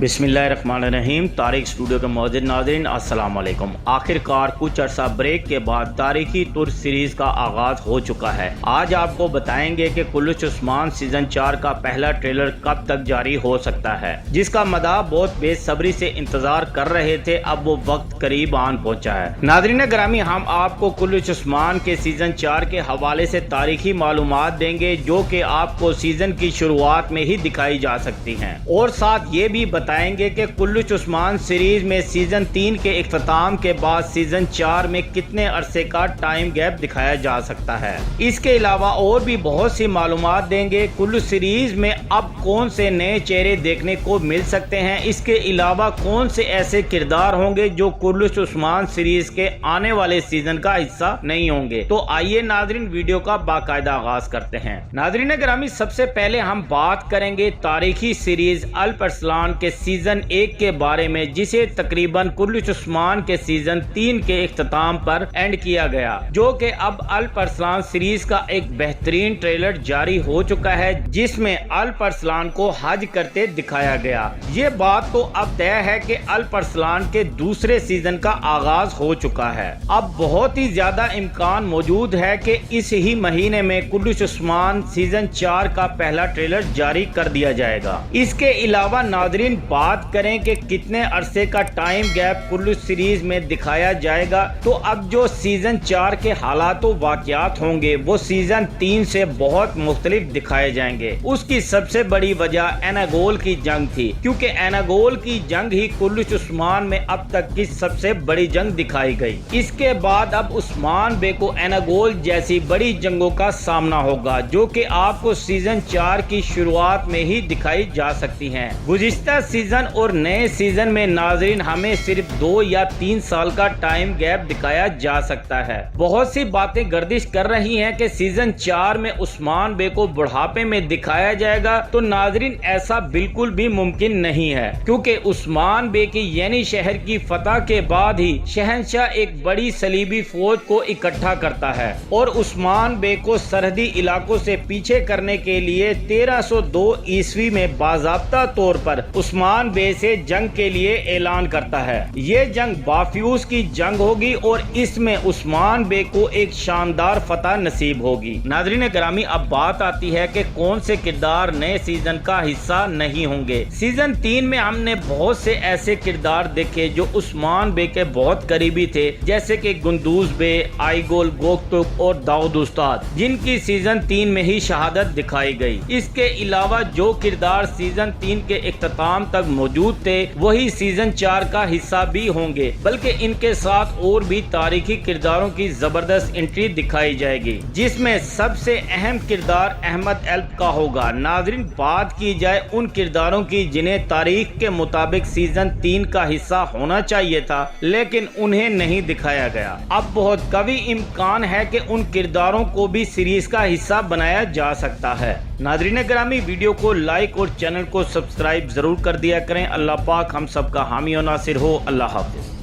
बिस्मिल्लाहिर्रहमानिर्रहीम। तारिक स्टूडियो के मौजूद नाज़रीन अस्सलाम वालेकुम। आखिरकार कुछ अरसा ब्रेक के बाद तारीखी तुर्क सीरीज का आगाज हो चुका है। आज आपको बताएंगे कि कुल्लुच उस्मान सीजन 4 का पहला ट्रेलर कब तक जारी हो सकता है, जिसका मदाह बहुत बेसब्री से इंतजार कर रहे थे। अब वो वक्त करीब आन पहुंचा है। नाज़रीन ग्रामी, हम आपको कुल्लुच उस्मान के सीजन 4 के हवाले से तारीखी मालूमात देंगे जो कि आपको सीजन की शुरुआत में ही दिखाई जा सकती हैं, और साथ ये भी बताएंगे कि कुल्लुच उस्मान सीरीज में सीजन 3 के इख्तिताम के बाद सीजन 4 में कितने अरसे का टाइम गैप दिखाया जा सकता है। इसके अलावा और भी बहुत सी मालूमात देंगे। कुल्लुच सीरीज में अब कौन से नए चेहरे देखने को मिल सकते हैं, इसके अलावा कौन से ऐसे किरदार होंगे जो कुल्लुच उस्मान सीरीज के आने वाले सीजन का हिस्सा नहीं होंगे। तो आइए नाजरीन, वीडियो का बाकायदा आगाज करते हैं। नाजरीन ग्रामी, सबसे पहले हम बात करेंगे तारीखी सीरीज अल्प-अरसलान के सीजन 1 के बारे में, जिसे तकरीबन कुल्लुच उस्मान के सीजन 3 के इख्तिताम पर एंड किया गया, जो कि अब अल्प-अरसलान सीरीज का एक बेहतरीन ट्रेलर जारी हो चुका है, जिसमें अल्प-अरसलान को हज करते दिखाया गया। ये बात तो अब तय है कि अल्प-अरसलान के दूसरे सीजन का आगाज हो चुका है। अब बहुत ही ज्यादा इम्कान मौजूद है कि इस ही महीने में कुल्लुच उस्मान सीजन 4 का पहला ट्रेलर जारी कर दिया जाएगा। इसके अलावा नाजरीन, बात करें कि कितने अरसे का टाइम गैप कुल्लुच सीरीज में दिखाया जाएगा, तो अब जो सीजन 4 के हालात व वाक़यात होंगे वो सीजन 3 से बहुत मुख्तलिफ दिखाए जाएंगे। उसकी सबसे बड़ी वजह एनागोल की जंग थी, क्योंकि एनागोल की जंग ही कुल्लुच उस्मान में अब तक की सबसे बड़ी जंग दिखाई गई। इसके बाद अब उस्मान बे को एनागोल जैसी बड़ी जंगों का सामना होगा, जो कि आपको सीजन 4 की शुरुआत में ही दिखाई जा सकती हैं। गुज़िश्ता सीजन और नए सीजन में नाजरीन हमें सिर्फ 2 या 3 साल का टाइम गैप दिखाया जा सकता है। बहुत सी बातें गर्दिश कर रही हैं कि सीजन 4 में उस्मान बे को बुढ़ापे में दिखाया जाएगा, तो नाजरीन ऐसा बिल्कुल भी मुमकिन नहीं है, क्योंकि उस्मान बे की यानी शहर की फतह के बाद ही शहंशाह एक बड़ी सलीबी फौज को इकट्ठा करता है और उस्मान बे को सरहदी इलाकों से पीछे करने के लिए 1302 ईस्वी में बाज़ाब्ता तौर पर उस्मान बे से जंग के लिए ऐलान करता है। ये जंग बाफ्यूज की जंग होगी और इसमें उस्मान बे को एक शानदार फतह नसीब होगी। नाज़रीन ग्रामी, अब बात आती है कि कौन से किरदार नए सीजन का हिस्सा नहीं होंगे। सीजन 3 में हमने बहुत से ऐसे किरदार देखे जो उस्मान बे के बहुत करीबी थे, जैसे कि गुंदूज बे, आईगोल गोकतुक और दाऊद उस्ताद, जिनकी सीजन 3 में ही शहादत दिखाई गई। इसके अलावा जो किरदार सीजन 3 के इख्तिताम तक मौजूद थे वही सीजन 4 का हिस्सा भी होंगे, बल्कि इनके साथ और भी तारीखी किरदारों की जबरदस्त एंट्री दिखाई जाएगी, जिसमें सबसे अहम किरदार अहमद एल्प का होगा। नाजरीन, बात की जाए उन किरदारों की जिन्हें तारीख के मुताबिक सीजन 3 का हिस्सा होना चाहिए था, लेकिन उन्हें नहीं दिखाया गया। अब बहुत कभी इम्कान है कि उन किरदारों को भी सीरीज का हिस्सा बनाया जा सकता है। नाजरीन ग्रामी, वीडियो को लाइक और चैनल को सब्सक्राइब जरूर कर दिया करें। अल्लाह पाक हम सबका हामी और नासिर हो। अल्लाह हाफिज।